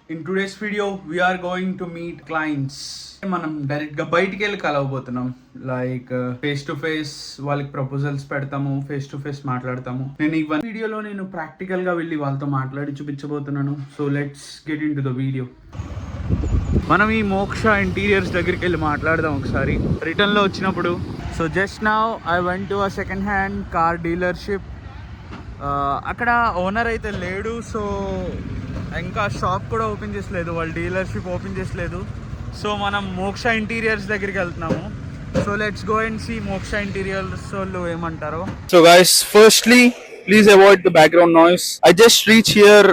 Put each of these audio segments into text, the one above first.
In today's video, we are going to meet clients. మనం డైరెక్ట్గా బయటికి వెళ్ళి కలవబోతున్నాం. లైక్ ఫేస్ టు ఫేస్ వాళ్ళకి ప్రపోజల్స్ పెడతాము, ఫేస్ టు ఫేస్ మాట్లాడతాము. నేను ఈ వీడియోలో నేను ప్రాక్టికల్గా వెళ్ళి వాళ్ళతో మాట్లాడి చూపించబోతున్నాను. So let's get in to the video. మనం ఈ మోక్ష ఇంటీరియర్స్ దగ్గరికి వెళ్ళి మాట్లాడదాం ఒకసారి రిటర్న్లో వచ్చినప్పుడు. So just now I went to a second hand car dealership. అక్కడ ఓనర్ అయితే లేడు, సో ఇంకా షాప్ కూడా ఓపెన్ చేసలేదు, వాళ్ళు డీలర్షిప్ ఓపెన్ చేసలేదు. సో మనం మోక్ష ఇంటీరియర్స్ దగ్గరికి వెళ్తున్నాము. So let's go and see Moksha interiors వాళ్ళు ఏమంటారో. So guys, firstly please avoid the background noise. I just reach here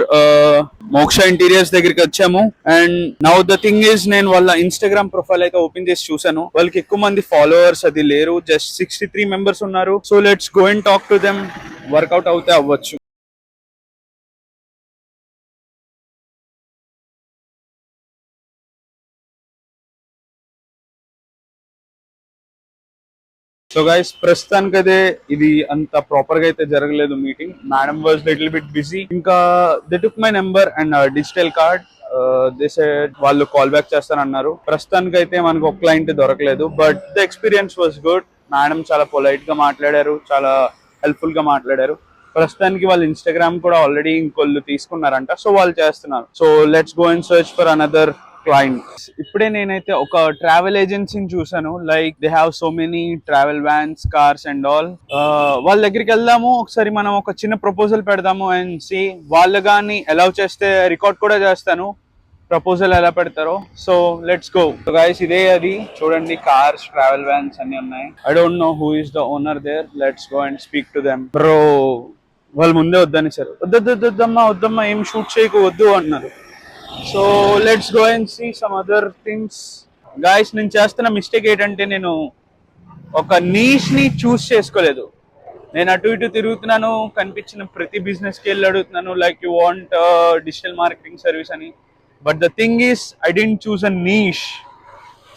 Moksha interiors దగ్గరికి వచ్చాము. And now the thing is, నేను వాళ్ళ ఇన్స్టాగ్రామ్ ప్రొఫైల్ అయితే ఓపెన్ చేసి చూసాను. వాళ్ళకి ఎక్కువ మంది ఫాలోవర్స్ అది లేరు, జస్ట్ 63 మెంబర్స్ ఉన్నారు. So let's go and talk to them. Work out అవుతే అవ్వచ్చు. సో గైస్, ప్రస్తుతానికి అయితే ఇది అంత ప్రాపర్ గా అయితే జరగలేదు meeting. Madam was little bit busy. ఇంకా they took my number and digital card. They said వాళ్ళు కాల్ బ్యాక్ చేస్తానన్నారు. ప్రస్తుతానికి అయితే మనకు ఒక క్లయింట్ దొరకలేదు, but the experience was good. Madam చాలా పొలైట్ గా మాట్లాడారు, చాలా హెల్ప్ఫుల్ గా మాట్లాడారు. ప్రస్తుతానికి వాళ్ళు ఇన్స్టాగ్రామ్ కూడా ఆల్రెడీ ఇంకొల్లు తీసుకున్నారంట, సో వాళ్ళు చేస్తున్నారు. So let's go and search for another clients. ఇప్పుడే నేనైతే ఒక ట్రావెల్ ఏజెన్సీని చూసాను. Like they have so many travel vans, cars and all. వాళ్ళ దగ్గరికి వెళ్దాము, ఒకసారి మనం ఒక చిన్న ప్రపోజల్ పెడదాము అండ్ సి. వాళ్ళు కానీ అలౌ చేస్తే రికార్డ్ కూడా చేస్తాను ప్రపోజల్ ఎలా పెడతారో. So let's go guys. ఇదే అది చూడండి, కార్స్, ట్రావెల్ వ్యాన్స్ అన్ని ఉన్నాయి. I don't know who is the owner there. Let's go and speak to them. Bro, వాళ్ళు ముందే వద్దని సార్, వద్దమ్మా ఏం షూట్ చేయకు వద్దు అన్నారు. So let's go and see some other things. Guys, నేను చేస్తున్న మిస్టేక్ ఏంటంటే నేను ఒక నీష్ ని చూస్ చేసుకోలేదు. నేను అటు ఇటు తిరుగుతున్నాను, కనిపించిన ప్రతి బిజినెస్ కి వెళ్ళి అడుగుతున్నాను like you want digital marketing service అని. But the thing is, I didn't choose a niche.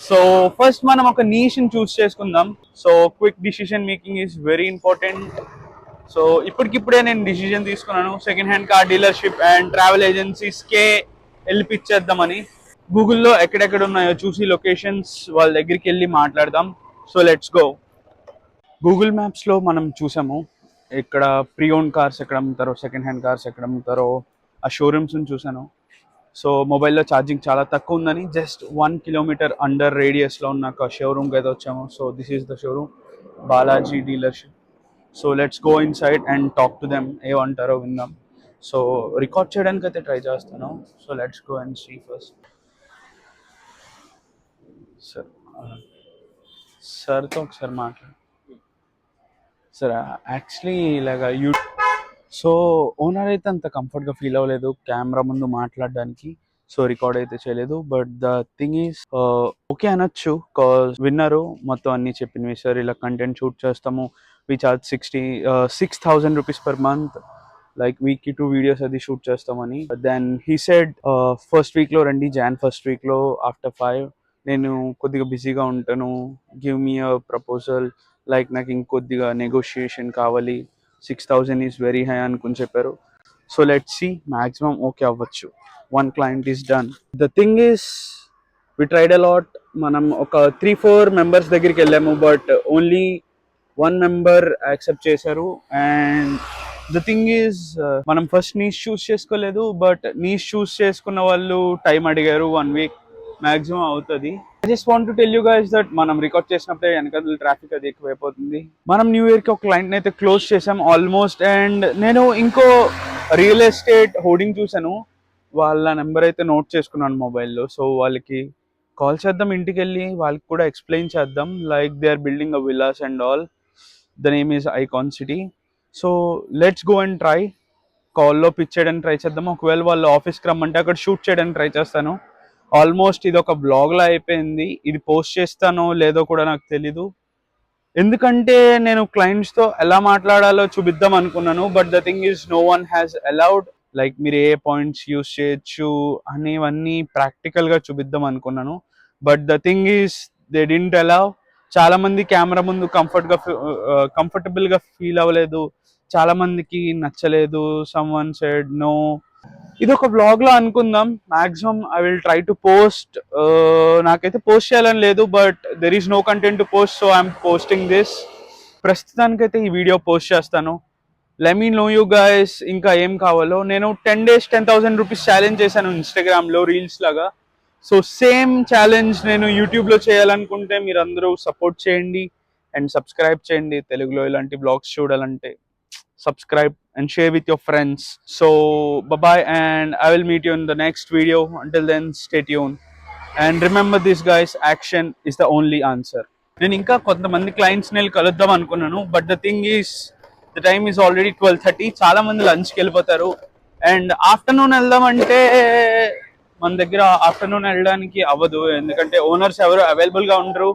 So first మనం ఒక నీష్ ని చూస్ చేసుకుందాం. So quick decision making is very important. So ఇప్పటికిప్పుడే నేను డిసిజన్ తీసుకున్నాను, second hand car dealership and travel ఏజెన్సీస్కే వెళ్ళిపిచ్చేద్దామని. గూగుల్లో ఎక్కడెక్కడ ఉన్నాయో చూసి లొకేషన్స్ వాళ్ళ దగ్గరికి వెళ్ళి మాట్లాడదాం. So let's go. గూగుల్ మ్యాప్స్లో మనం చూసాము ఇక్కడ ప్రీ ఓన్ కార్స్ ఎక్కడ అమ్ముతారో, సెకండ్ హ్యాండ్ కార్స్ ఎక్కడ అమ్ముతారో ఆ షోరూమ్స్ని చూసాను. సో మొబైల్లో ఛార్జింగ్ చాలా తక్కువ ఉందని జస్ట్ 1 కిలోమీటర్ అండర్ రేడియస్లో ఉన్న ఒక షోరూమ్కి అయితే వచ్చాము. So this is the showroom, Balaji dealership. So let's go inside and talk to them. ఏమంటారో విందాం. సో రికార్డ్ చేయడానికి అయితే ట్రై చేస్తాను. So let's go and see first. Sir, సార్తో ఒకసారి మాట్లాడు సార్. యాక్చువల్లీ ఇలాగా సో ఓనర్ అయితే అంత కంఫర్ట్గా ఫీల్ అవ్వలేదు కెమెరా ముందు మాట్లాడడానికి. సో రికార్డ్ అయితే చేయలేదు. But the thing is, okay అనొచ్చు, కాజ్ విన్నారు మొత్తం అన్ని చెప్పినవి. సార్ ఇలా కంటెంట్ షూట్ చేస్తాము, we charge 6,000 rupees per month, like వీక్కి 2 వీడియోస్ అది షూట్ చేస్తామని. దెన్ హీ సెడ్ ఫస్ట్ వీక్లో రండి, జాన్ ఫస్ట్ వీక్లో ఆఫ్టర్ 5. నేను కొద్దిగా బిజీగా ఉంటాను, గివ్ మీ అ ప్రపోజల్, లైక్ నాకు ఇంకొద్దిగా నెగోషియేషన్ కావాలి, 6,000 ఈజ్ వెరీ హై అనుకుని చెప్పారు. So let's see, maximum okay అవ్వచ్చు. 1 client is done. The thing is, we tried a lot. మనం ఒక 3-4 మెంబర్స్ దగ్గరికి వెళ్ళాము, బట్ ఓన్లీ 1 మెంబర్ యాక్సెప్ట్ చేశారు. అండ్ ద థింగ్ ఈజ్, మనం ఫస్ట్ నీష్ చూస్ చేసుకోలేదు, బట్ నీష్ చూస్ చేసుకున్న వాళ్ళు టైం అడిగారు. 1 వీక్ మ్యాక్సిమం అవుతుంది. I just want to tell you guys that మనం రికార్డ్ చేసినప్పుడే వెనకాల ట్రాఫిక్ అది ఎక్కువైపోతుంది. మనం న్యూ ఇయర్కి ఒక క్లయింట్ని అయితే క్లోజ్ చేసాం ఆల్మోస్ట్. అండ్ నేను ఇంకో రియల్ ఎస్టేట్ హోర్డింగ్ చూసాను, వాళ్ళ నెంబర్ అయితే నోట్ చేసుకున్నాను మొబైల్లో. సో వాళ్ళకి కాల్ చేద్దాం, ఇంటికి వెళ్ళి వాళ్ళకి కూడా ఎక్స్ప్లెయిన్ చేద్దాం, like they are building a villas and all. The name is Icon City. So let's go and try. కాల్లో పిచ్ చేయడానికి ట్రై చేద్దాం. ఒకవేళ వాళ్ళు ఆఫీస్కి రమ్మంటే అక్కడ షూట్ చేయడానికి ట్రై చేస్తాను. ఆల్మోస్ట్ ఇది ఒక బ్లాగ్లా అయిపోయింది. ఇది పోస్ట్ చేస్తానో లేదో కూడా నాకు తెలీదు, ఎందుకంటే నేను క్లయింట్స్తో ఎలా మాట్లాడాలో చూపిద్దాం అనుకున్నాను. But the thing is, no one has allowed. Like మీరు ఏ పాయింట్స్ యూస్ చేయొచ్చు అనేవన్నీ ప్రాక్టికల్గా చూపిద్దాం అనుకున్నాను. But the thing is, they didn't allow. చాలా మంది కెమెరా ముందు కంఫర్టబుల్గా ఫీల్ అవ్వలేదు, చాలా మందికి నచ్చలేదు. సమ్ వన్ సెడ్ నో, ఇది ఒక బ్లాగ్ లో అనుకుందాం. Maximum I will try to post. నాకైతే పోస్ట్ చేయాలని లేదు, but there is no content to post, so I'm posting this. ప్రస్తుతానికైతే ఈ వీడియో పోస్ట్ చేస్తాను. Let me know you guys ఇంకా ఏం కావాలో. నేను 10 days 10,000 rupees ఛాలెంజ్ చేశాను ఇన్స్టాగ్రామ్ లో రీల్స్ లాగా. సో సేమ్ ఛాలెంజ్ నేను యూట్యూబ్ లో చేయాలనుకుంటే మీరు అందరూ సపోర్ట్ చేయండి అండ్ సబ్స్క్రైబ్ చేయండి. తెలుగులో ఇలాంటి బ్లాగ్స్ చూడాలంటే subscribe and share with your friends. So bye bye, and I will meet you in the next video. Until then, stay tuned and remember this guys, action is the only answer. నేను ఇంకా కొంతమంది clients ని కలుద్దాం అనుకున్నాను, but the thing is the time is already 12:30. చాలా మంది లంచ్కి వెళ్ళిపోతారు అండ్ ఆఫ్టర్నూన్ వెళ్దామంటే మన దగ్గర ఆఫ్టర్నూన్ వెళ్ళడానికి అవ్వదు, ఎందుకంటే ఓనర్స్ ఎవరు అవైలబుల్ గా ఉండరు.